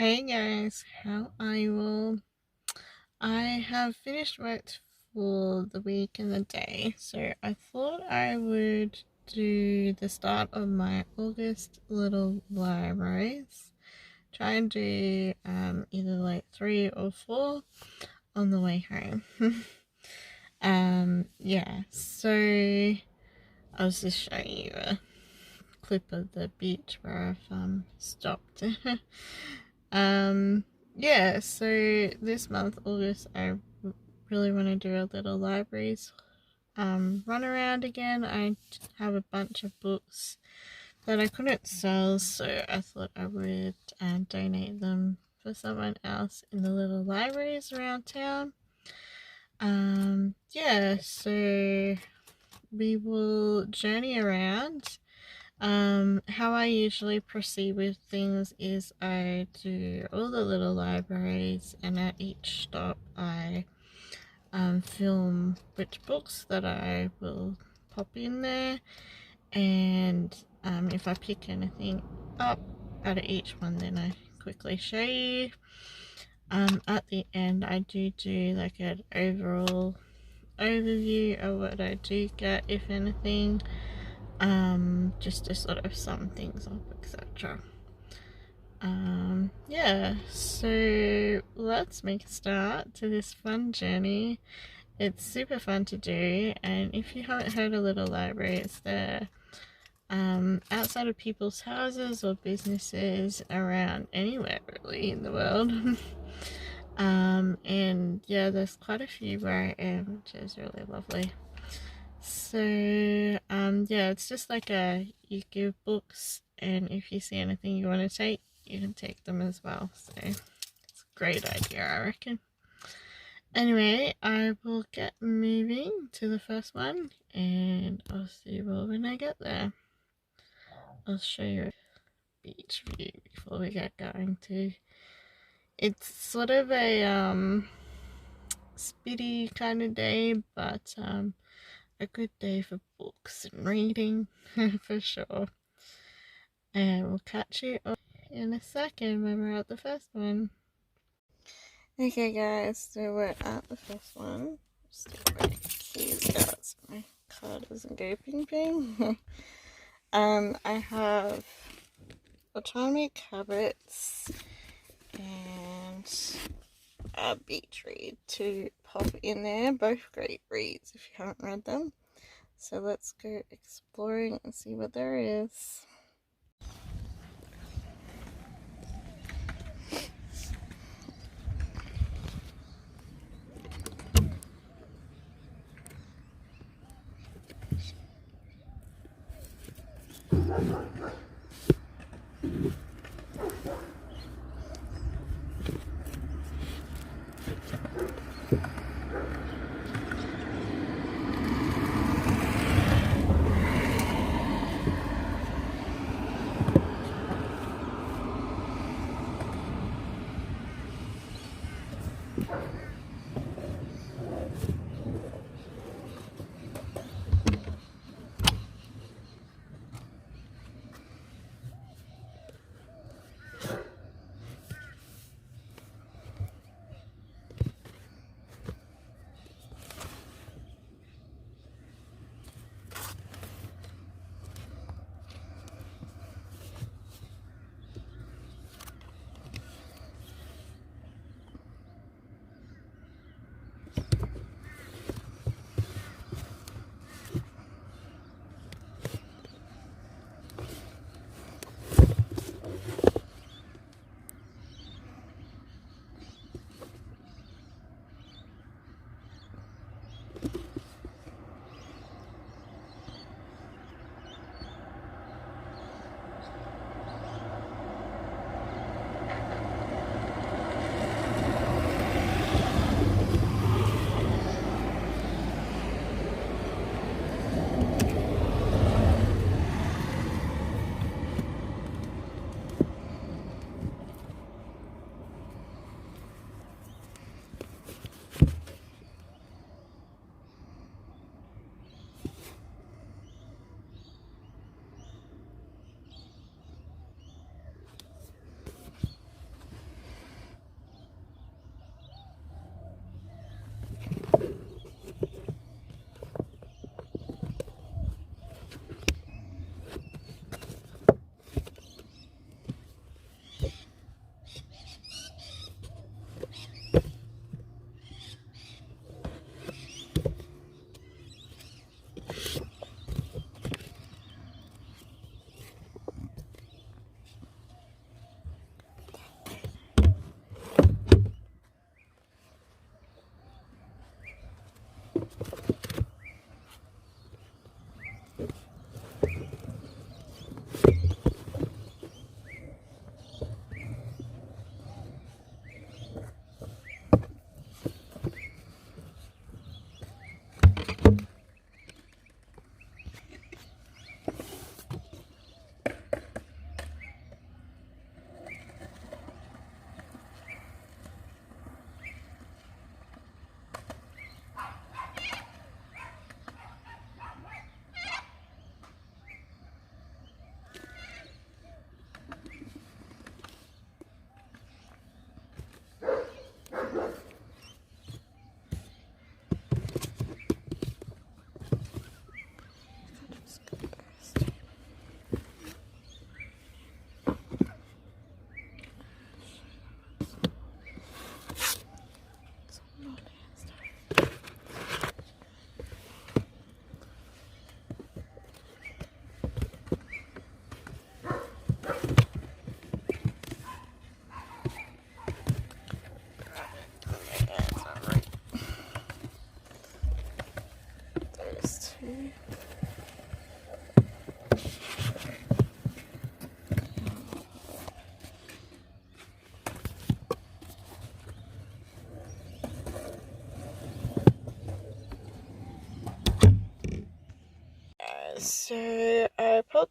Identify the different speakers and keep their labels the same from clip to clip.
Speaker 1: Hey guys, how are you all? I have finished work for the week and the day, so I thought I would do the start of my August little libraries. Try and do either like 3 or 4 on the way home. Yeah, so I was just showing you a clip of the beach where I've stopped. um yeah, so this month, August, I really want to do a little libraries run around again. I have a bunch of books that I couldn't sell, so I thought I would donate them for someone else in the little libraries around town. Yeah, so we will journey around. How I usually proceed with things is I do all the little libraries, and at each stop I film which books that I will pop in there, and if I pick anything up out of each one, then I quickly show you. At the end, I do like an overall overview of what I do get, if anything, just to sort of sum things up, etc. Yeah, so let's make a start to this fun journey. It's super fun to do, and if you haven't heard of Little Library, it's there outside of people's houses or businesses around anywhere really in the world. And yeah, there's quite a few where I am, which is really lovely. So yeah, it's just like you give books, and if you see anything you want to take, you can take them as well. So it's a great idea, I reckon. Anyway, I will get moving to the first one, and I'll see you all when I get there. I'll show you a beach view before we get going too. It's sort of a spitty kind of day, but a good day for books and reading for sure. And we'll catch you in a second when we're at the first one. Okay guys, so we're at the first one. Just get my keys out so my car doesn't go ping ping. I have Atomic Habits and a beach read to pop in there. Both great reads if you haven't read them. So let's go exploring and see what there is.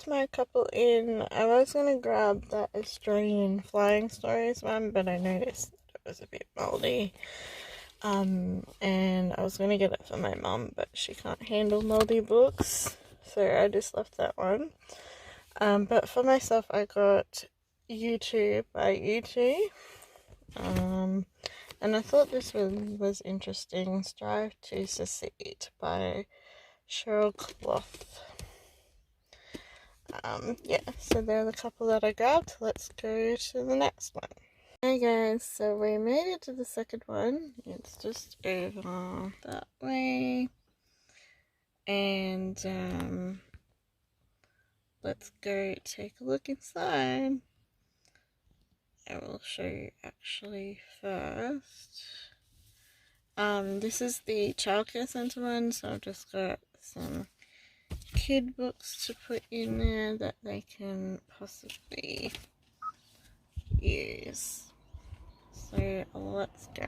Speaker 1: popped my couple in. I was going to grab that Australian Flying Stories one, but I noticed it was a bit moldy. And I was going to get it for my mum, but she can't handle moldy books, so I just left that one. But for myself, I got U2 by U2. And I thought this one was interesting. Strive to Succeed by Cheryl Cloth. Yeah, so they're the couple that I grabbed. Let's go to the next one. Hey guys, so we made it to the second one. It's just over that way. And let's go take a look inside. I will show you actually first. This is the childcare centre one, so I've just got some kid books to put in there that they can possibly use. So let's go.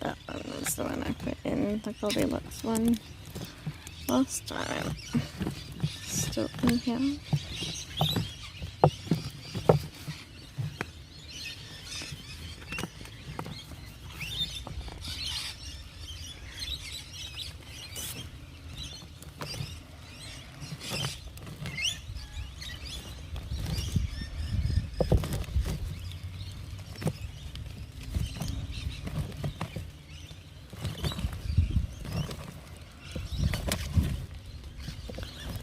Speaker 1: That one was the one I put in the Goldilocks one last time. Still in here.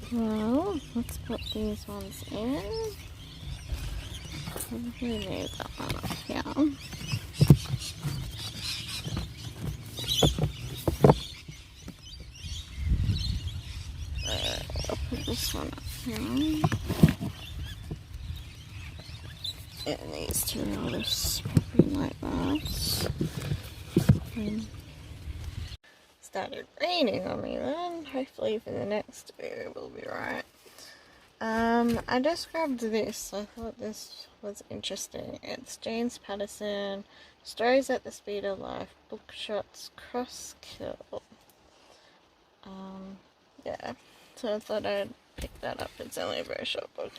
Speaker 1: Well, let's put these ones in. Probably leave that one up here. I'll put this one up here. And these two are just probably like that. Started raining on me then. Hopefully for the next two will be right. I just grabbed this. I thought this was interesting. It's James Patterson, Stories at the Speed of Life, Bookshots, Crosskill. Yeah. So I thought I'd pick that up. It's only a very short book.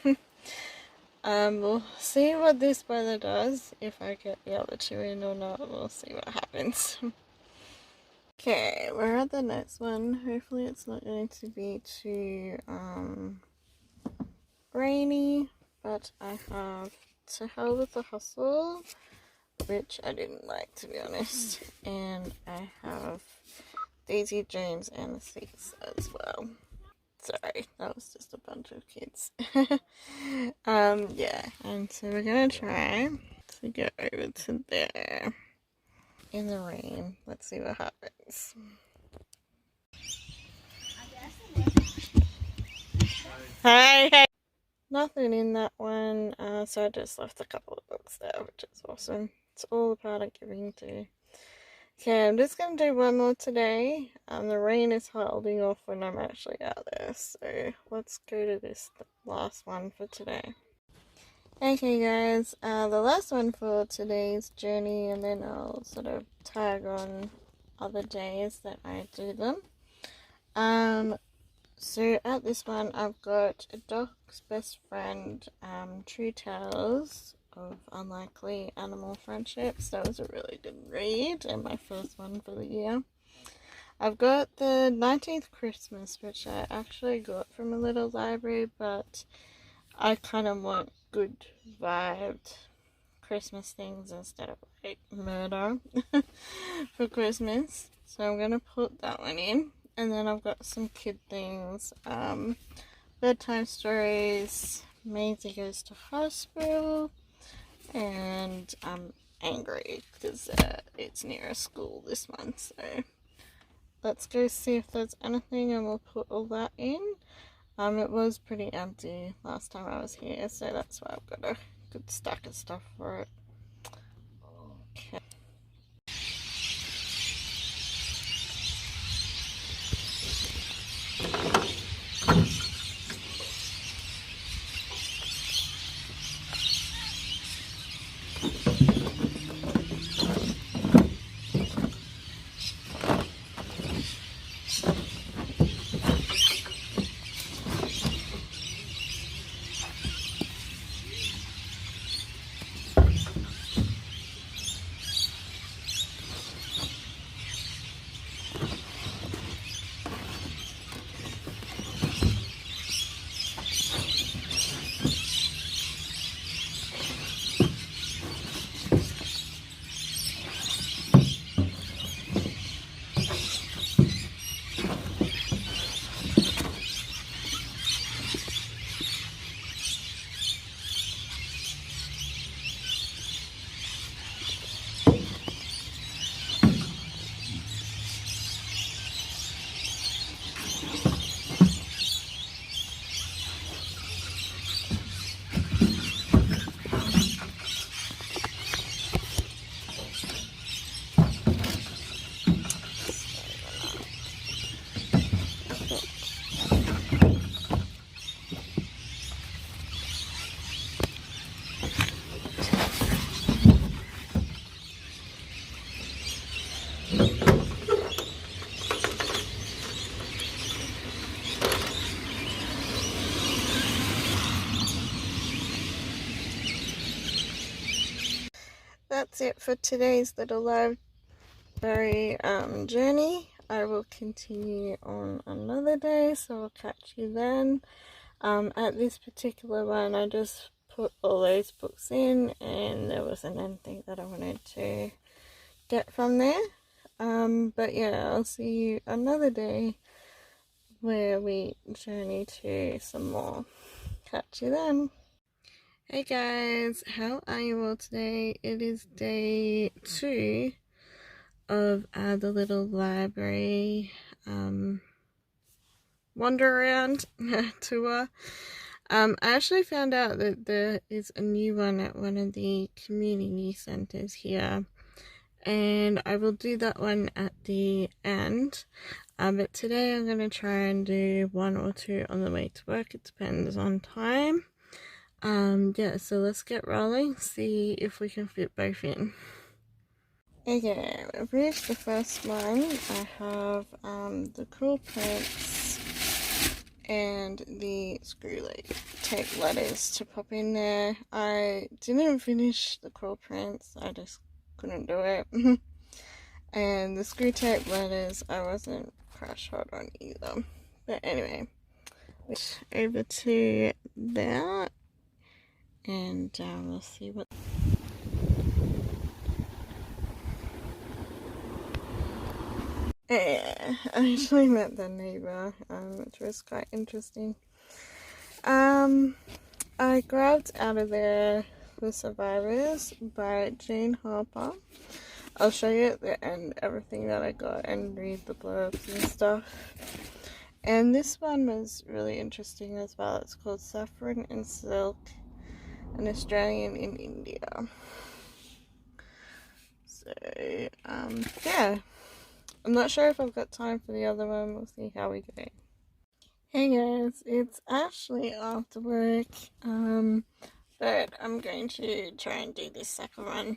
Speaker 1: We'll see what this weather does. If I get the other two in or not, we'll see what happens. Okay, we're at the next one. Hopefully it's not going to be too rainy, but I have To Hell with the Hustle, which I didn't like, to be honest, and I have Daisy Jones and the Six as well. Sorry, that was just a bunch of kids. Yeah, and so we're gonna try to go over to there in the rain. Let's see what happens. Hey! Nothing in that one, so I just left a couple of books there, which is awesome. It's all about it giving to. Okay, I'm just going to do one more today. The rain is holding off when I'm actually out there, so let's go to this last one for today. Okay guys, the last one for today's journey, and then I'll sort of tag on other days that I do them. So at this one I've got A Dog's Best Friend, True Tales of Unlikely Animal Friendships. That was a really good read and my first one for the year. I've got The 19th Christmas, which I actually got from a little library, but I kind of want good vibed Christmas things instead of like murder for Christmas. So I'm going to put that one in. And then I've got some kid things. Bedtime stories. Maisie goes to hospital. And I'm angry because it's near a school this month. So let's go see if there's anything and we'll put all that in. It was pretty empty last time I was here, so that's why I've got a good stack of stuff for it. Okay. That's it for today's little library journey. I will continue on another day, so I'll catch you then. At this particular one, I just put all those books in, and there wasn't anything that I wanted to get from there. But yeah, I'll see you another day where we journey to some more. Catch you then. Hey guys, how are you all today? It is day 2 of the little library wander around tour. I actually found out that there is a new one at one of the community centres here, and I will do that one at the end. But today I'm going to try and do 1 or 2 on the way to work. It depends on time. Yeah, so let's get rolling, see if we can fit both in. Okay, I've reached the first one. I have the Cruel Prince and the screw tape letters to pop in there. I didn't finish the Cruel Prince, I just couldn't do it. And the screw tape letters I wasn't crash hot on either. But anyway, over to that. And we'll see what. Yeah, I actually met the neighbour, which was quite interesting. I grabbed Out of There The Survivors by Jane Harper. I'll show you at the end everything that I got and read the blurbs and stuff. And this one was really interesting as well. It's called Saffron and Silk, an Australian in India. So, yeah. I'm not sure if I've got time for the other one. We'll see how we go. Hey guys, it's Ashley after work. But I'm going to try and do this second one.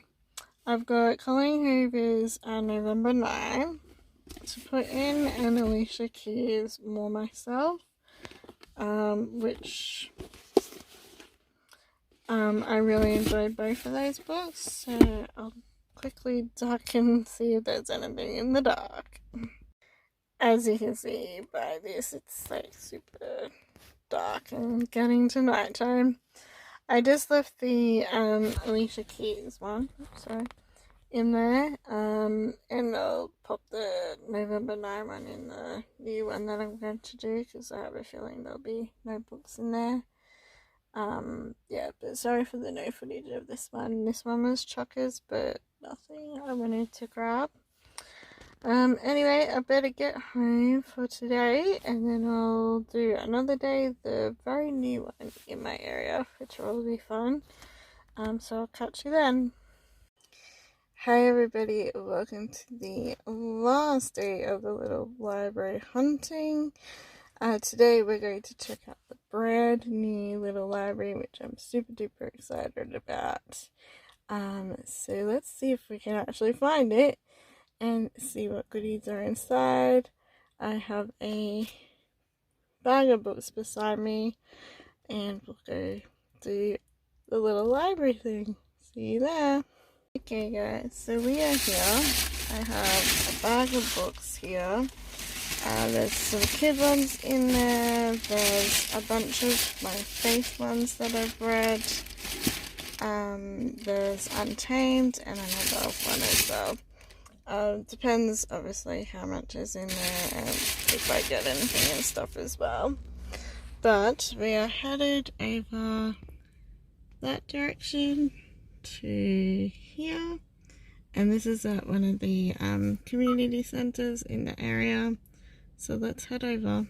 Speaker 1: I've got Colleen Hoover's November 9 to put in, and Alicia Keys' More Myself, which I really enjoyed both of those books, so I'll quickly duck and see if there's anything in the dark. As you can see by this, it's like super dark and getting to nighttime. I just left the Alicia Keys one, sorry, in there, and I'll pop the November 9 one in the new one that I'm going to do, because I have a feeling there'll be no books in there. Yeah, but sorry for the no footage of this one. This one was chockers, but nothing I wanted to grab. Anyway, I better get home for today, and then I'll do another day, the very new one in my area, which will be fun. So I'll catch you then. Hi everybody, welcome to the last day of the little library hunting. Today we're going to check out the brand new little library, which I'm super duper excited about. So let's see if we can actually find it and see what goodies are inside. I have a bag of books beside me, and we'll go do the little library thing. See you there. Okay guys, so we are here. I have a bag of books here. There's some kid ones in there. There's a bunch of my faith ones that I've read. There's Untamed and another one as well. Depends obviously how much is in there and if I get anything and stuff as well. But we are headed over that direction to here, and this is at one of the community centers in the area, so let's head over.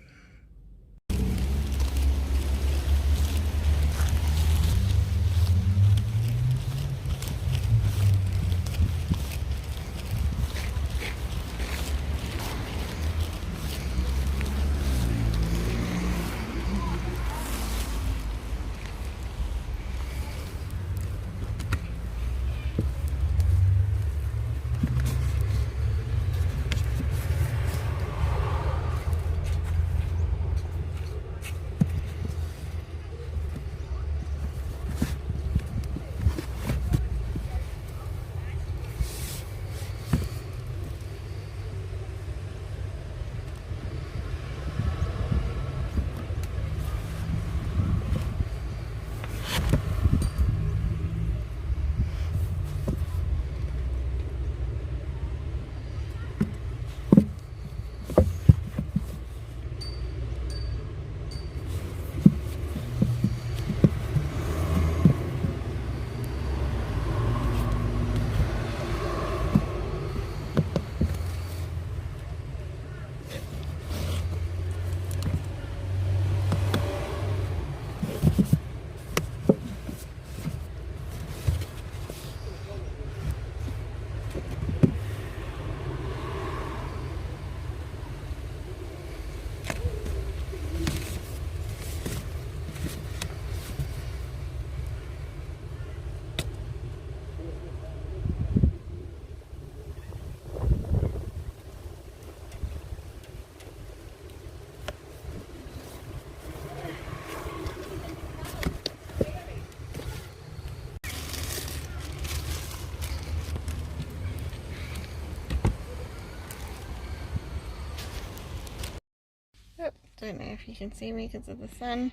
Speaker 1: Don't know if you can see me because of the sun.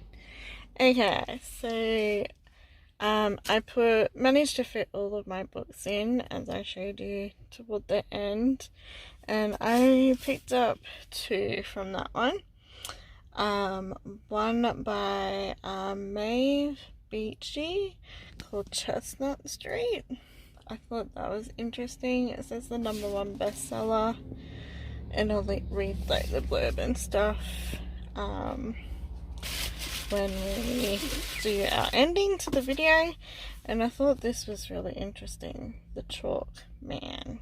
Speaker 1: Okay, so I managed to fit all of my books in, as I showed you toward the end, and I picked up two from that one. One by Maeve Beachy called Chestnut Street. I thought that was interesting. It says the #1 bestseller, and I'll read like the blurb and stuff when we do our ending to the video. And I thought this was really interesting, The Chalk Man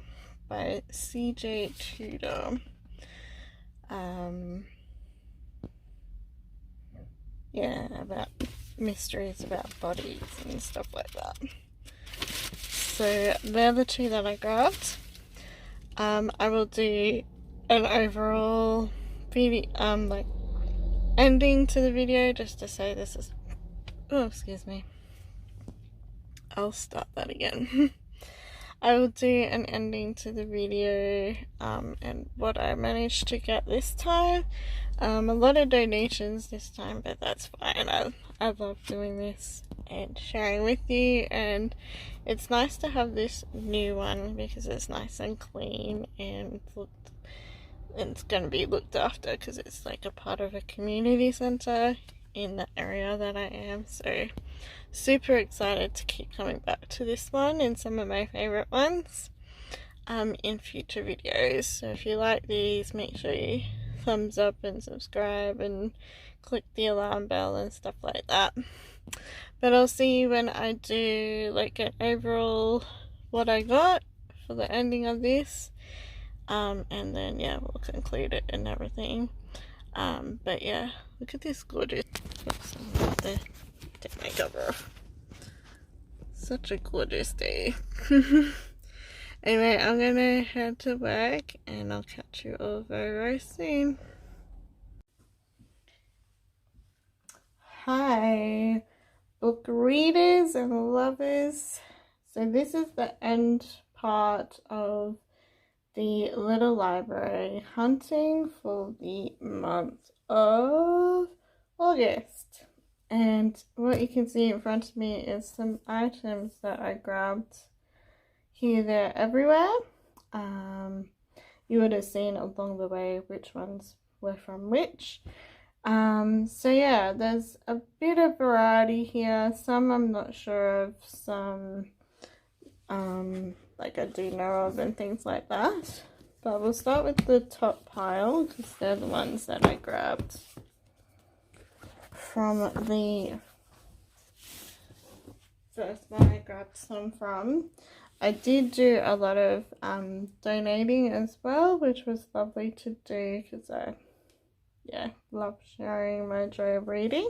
Speaker 1: by C.J. Tudor. Yeah, about mysteries about bodies and stuff like that. So they're the two that I grabbed. I will do an overall video, like ending to the video, just to say this is, oh excuse me, I'll start that again. I will do an ending to the video and what I managed to get this time. A lot of donations this time, but that's fine. I love doing this and sharing with you, and it's nice to have this new one because it's nice and clean and it's going to be looked after because it's like a part of a community centre in the area that I am. So super excited to keep coming back to this one and some of my favourite ones in future videos. So if you like these, make sure you thumbs up and subscribe and click the alarm bell and stuff like that. But I'll see you when I do like an overall what I got for the ending of this, and then yeah, we'll conclude it and everything. But yeah, look at this gorgeous. Take my cover off. Such a gorgeous day. Anyway, I'm gonna head to work and I'll catch you all very, very soon. Hi, book readers and lovers. So this is the end part of the little library hunting for the month of August. And what you can see in front of me is some items that I grabbed here, there, everywhere. You would have seen along the way which ones were from which. So yeah, there's a bit of variety here. Some I'm not sure of, some like I do know of and things like that. But we'll start with the top pile because they're the ones that I grabbed from the first one I grabbed some from. I did do a lot of donating as well, which was lovely to do because I love sharing my joy of reading,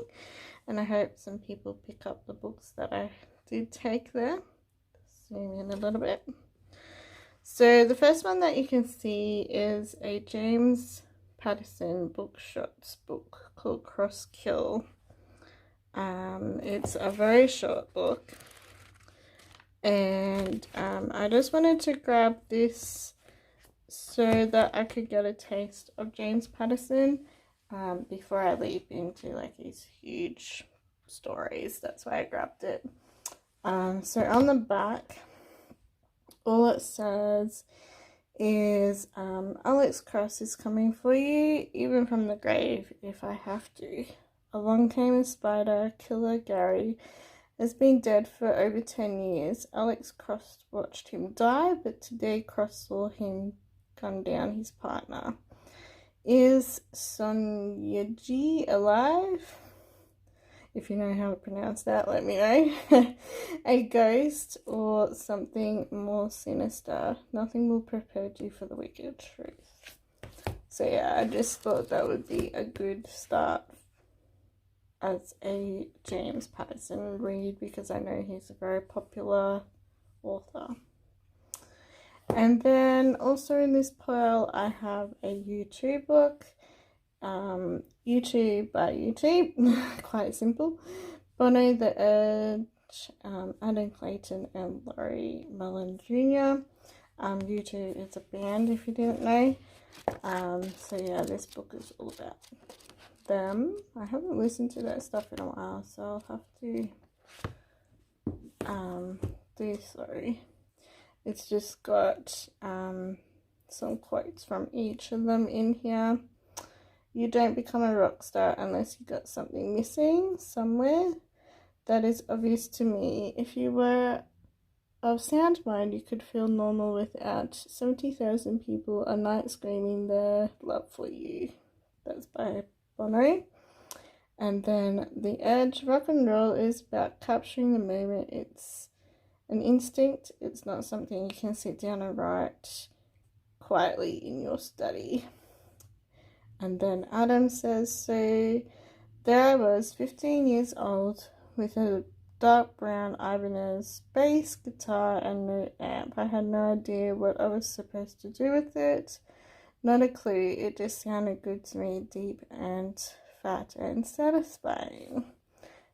Speaker 1: and I hope some people pick up the books that I did take there. Zoom in a little bit. So the first one that you can see is a James Patterson Bookshots book called Cross Kill. It's a very short book, and I just wanted to grab this so that I could get a taste of James Patterson before I leap into like these huge stories. That's why I grabbed it. So on the back, all it says is Alex Cross is coming for you, even from the grave if I have to. Along came a spider, killer Gary has been dead for over 10 years. Alex Cross watched him die, but today Cross saw him gun down his partner. Is Sonyaji alive? If you know how to pronounce that, let me know. A ghost or something more sinister. Nothing will prepare you for the wicked truth. So yeah, I just thought that would be a good start as a James Patterson read because I know he's a very popular author. And then also in this pile I have a YouTube book. YouTube by YouTube, quite simple. Bono the Edge, Adam Clayton and Laurie Mellon Jr. YouTube is a band if you didn't know. So yeah, this book is all about them. I haven't listened to that stuff in a while, so I'll have to it's just got some quotes from each of them in here. You don't become a rock star unless you got something missing somewhere. That is obvious to me. If you were of sound mind, you could feel normal without 70,000 people a night screaming their love for you. That's by Bono. And then The Edge. Rock and roll is about capturing the moment. It's an instinct. It's not something you can sit down and write quietly in your study. And then Adam says, so there I was, 15 years old, with a dark brown Ibanez bass guitar and no amp. I had no idea what I was supposed to do with it. Not a clue. It just sounded good to me, deep and fat and satisfying.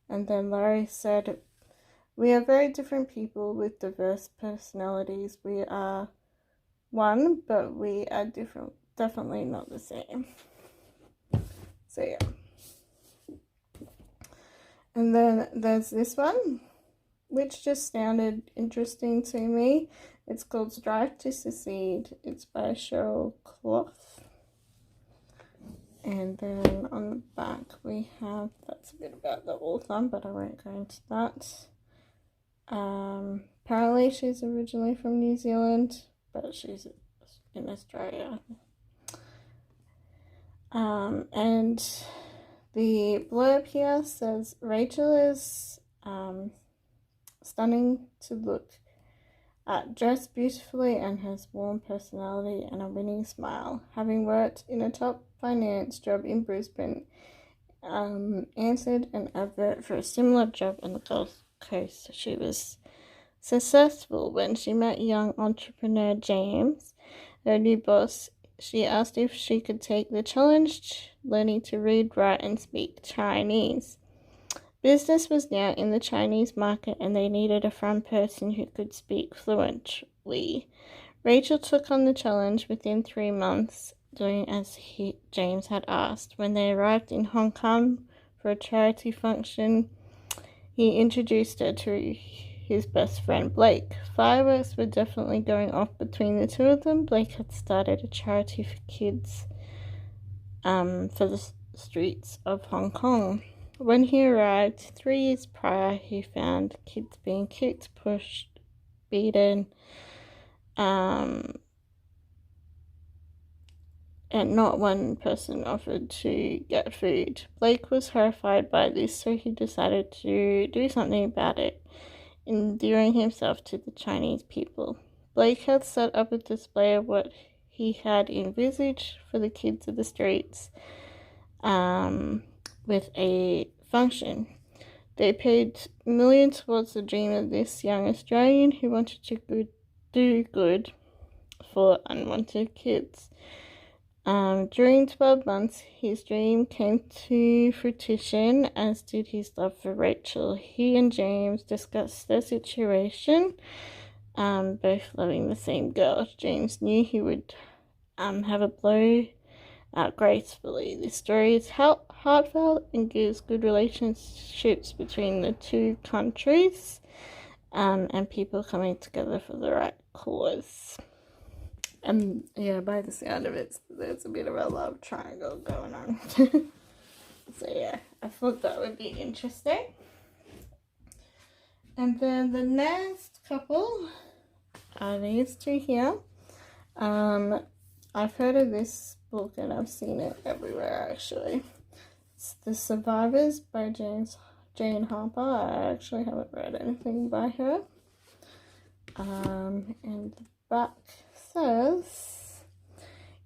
Speaker 1: And then Laurie said, We are very different people with diverse personalities. We are one, but we are different, definitely not the same. So yeah. And then there's this one, which just sounded interesting to me. It's called Strive to Succeed. It's by Cheryl Cloth. And then on the back we have, that's a bit about the author, but I won't go into that. Apparently she's originally from New Zealand, but she's in Australia. And the blurb here says, Rachel is stunning to look at, dressed beautifully, and has warm personality and a winning smile. Having worked in a top finance job in Brisbane, answered an advert for a similar job on the Gold Coast. She was successful when she met young entrepreneur James, her new boss. She asked if she could take the challenge, learning to read, write, and speak Chinese. Business was now in the Chinese market, and they needed a front person who could speak fluently. Rachel took on the challenge within 3 months, doing as James had asked. When they arrived in Hong Kong for a charity function, he introduced her to his best friend Blake. Fireworks were definitely going off between the two of them. Blake had started a charity for kids for the streets of Hong Kong. When he arrived 3 years prior, he found kids being kicked, pushed, beaten, and not one person offered to get food. Blake was horrified by this, so he decided to do something about it, endearing himself to the Chinese people. Blake had set up a display of what he had envisaged for the kids of the streets, with a function. They paid millions towards the dream of this young Australian who wanted to do good for unwanted kids. During 12 months, his dream came to fruition, as did his love for Rachel. He and James discussed their situation, both loving the same girl. James knew he would have a blow out gracefully. This story is heartfelt and gives good relationships between the two countries, and people coming together for the right cause. And yeah, by the sound of it, there's a bit of a love triangle going on. So yeah, I thought that would be interesting. And then the next couple are these two here. I've heard of this book and I've seen it everywhere actually. It's The Survivors by Jane Harper. I actually haven't read anything by her. And the back says,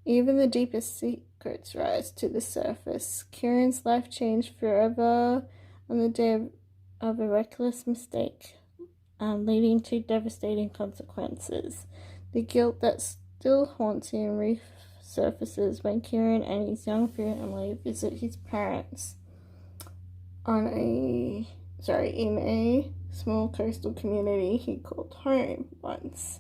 Speaker 1: even the deepest secrets rise to the surface. Kieran's life changed forever on the day of a reckless mistake, leading to devastating consequences. The guilt that still haunts him resurfaces when Kieran and his young family visit his parents in a small coastal community he called home once.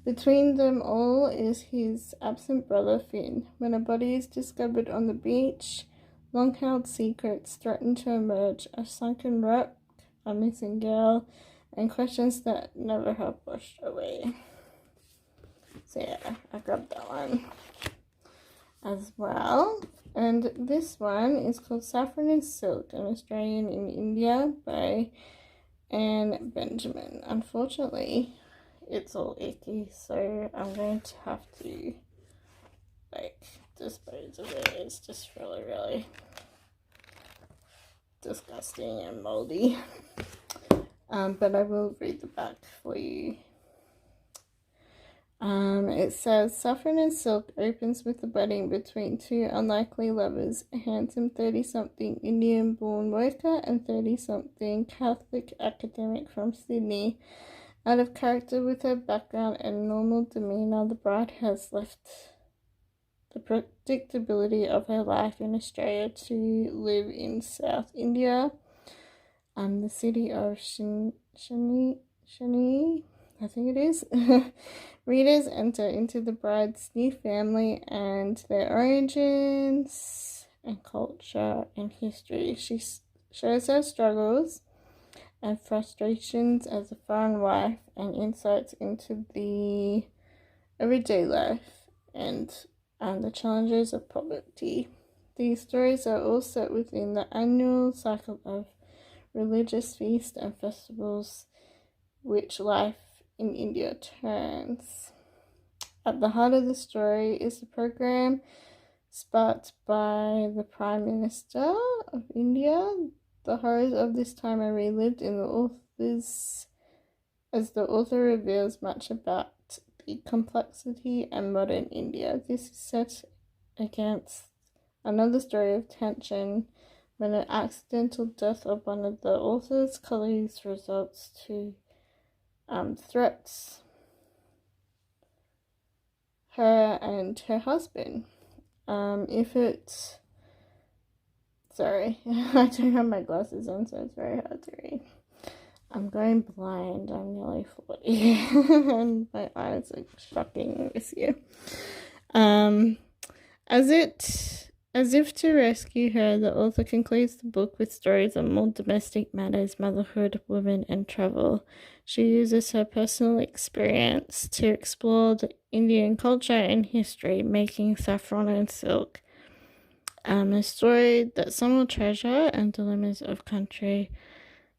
Speaker 1: Between them all is his absent brother Finn. When a body is discovered on the beach, long-held secrets threaten to emerge: a sunken wreck, a missing girl, and questions that never have washed away. So yeah, I grabbed that one as well. And this one is called Saffron and Silk, an Australian in India by Anne Benjamin. Unfortunately, it's all icky, so I'm going to have to dispose of it. It's just really, really disgusting and moldy. But I will read the back for you. It says, Saffron and Silk opens with a wedding between two unlikely lovers, a handsome 30-something Indian-born worker and 30-something Catholic academic from Sydney. Out of character with her background and normal demeanour, the bride has left the predictability of her life in Australia to live in South India, the city of Shani, I think it is. Readers enter into the bride's new family and their origins and culture and history. She shows her struggles and frustrations as a foreign wife and insights into the everyday life and the challenges of poverty. These stories are all set within the annual cycle of religious feasts and festivals which life in India turns. At the heart of the story is the program sparked by the Prime Minister of India. The horrors of this time are relived in the author's as the author reveals much about the complexity and modern India. This is set against another story of tension when an accidental death of one of the author's colleagues results to threats her and her husband. Sorry, I don't have my glasses on, so it's very hard to read. I'm going blind. I'm nearly 40, and my eyes are shocking this year. As if to rescue her, the author concludes the book with stories on more domestic matters, motherhood, women, and travel. She uses her personal experience to explore the Indian culture and history, making saffron and silk a story that some will treasure and dilemmas of country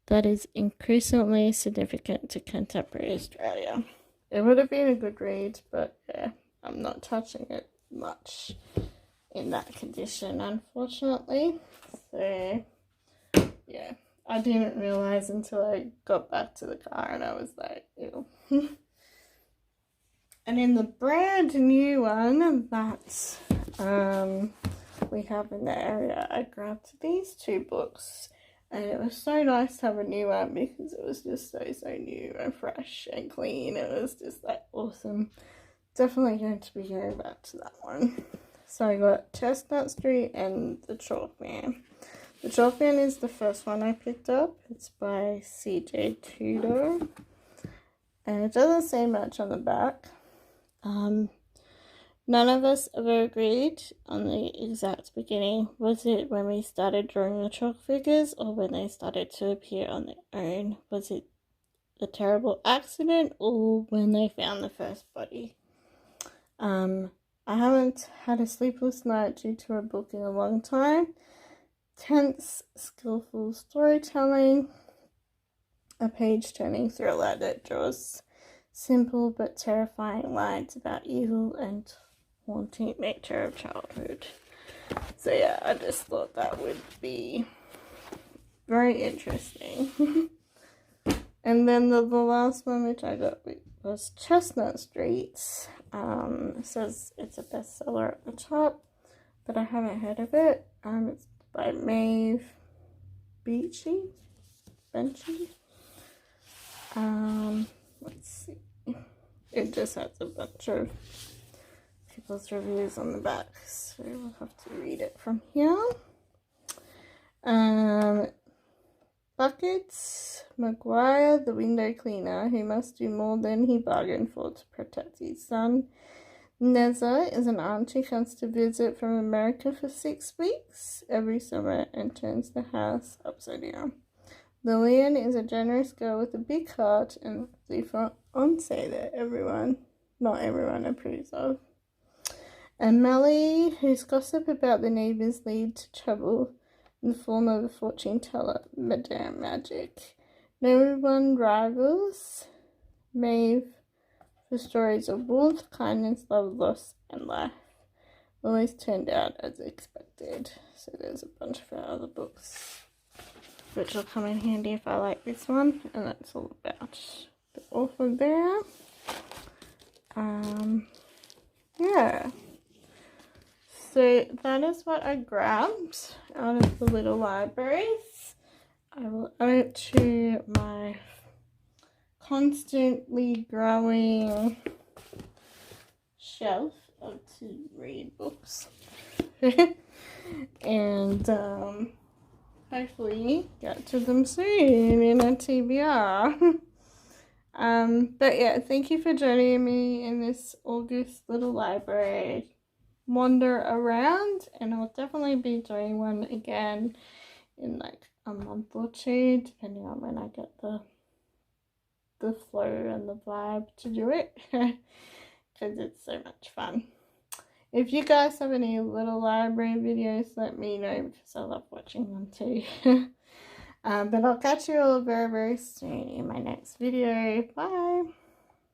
Speaker 1: that is increasingly significant to contemporary Australia. It would have been a good read, but yeah, I'm not touching it much in that condition, unfortunately. So yeah, I didn't realize until I got back to the car and I was like, ew. And in the brand new one that we have in the area, I grabbed these two books, and it was so nice to have a new one because it was just so new and fresh and clean. It was just like awesome. Definitely going to be going back to that one. So I got Chestnut Street and The Chalk Man. The Chalk Man is the first one I picked up. It's by C.J. Tudor. And it doesn't say much on the back. None of us ever agreed on the exact beginning. Was it when we started drawing the chalk figures or when they started to appear on their own? Was it a terrible accident or when they found the first body? I haven't had a sleepless night due to a book in a long time. Tense, skillful storytelling, a page-turning thriller that draws simple but terrifying lines about evil and haunting nature of childhood. So yeah, I just thought that would be very interesting. And then the last one which I got was Chestnut Street. It says it's a bestseller at the top, but I haven't heard of it. It's by Maeve Benchy. Let's see. It just has a bunch of people's reviews on the back, so we'll have to read it from here. Buckets Maguire, the window cleaner, who must do more than he bargained for to protect his son. Neza is an aunt who comes to visit from America for 6 weeks every summer and turns the house upside down. Lillian is a generous girl with a big heart and the fiancé that not everyone approves of. And Melly, whose gossip about the neighbours lead to trouble in the form of a fortune teller, Madame Magic. No one rivals Maeve for stories of warmth, kindness, love, loss, and life. Always turned out as expected. So there's a bunch of other books which will come in handy if I like this one, and that's all about the author there. Yeah. So that is what I grabbed out of the little libraries. I will add it to my constantly growing shelf of to read books. And hopefully get to them soon in a TBR. But yeah, thank you for joining me in this August little library wander around, and I'll definitely be doing one again in like a month or two, depending on when I get the flow and the vibe to do it, because it's so much fun. If you guys have any little library videos, let me know, because I love watching them too. But I'll catch you all very, very soon in my next video. Bye!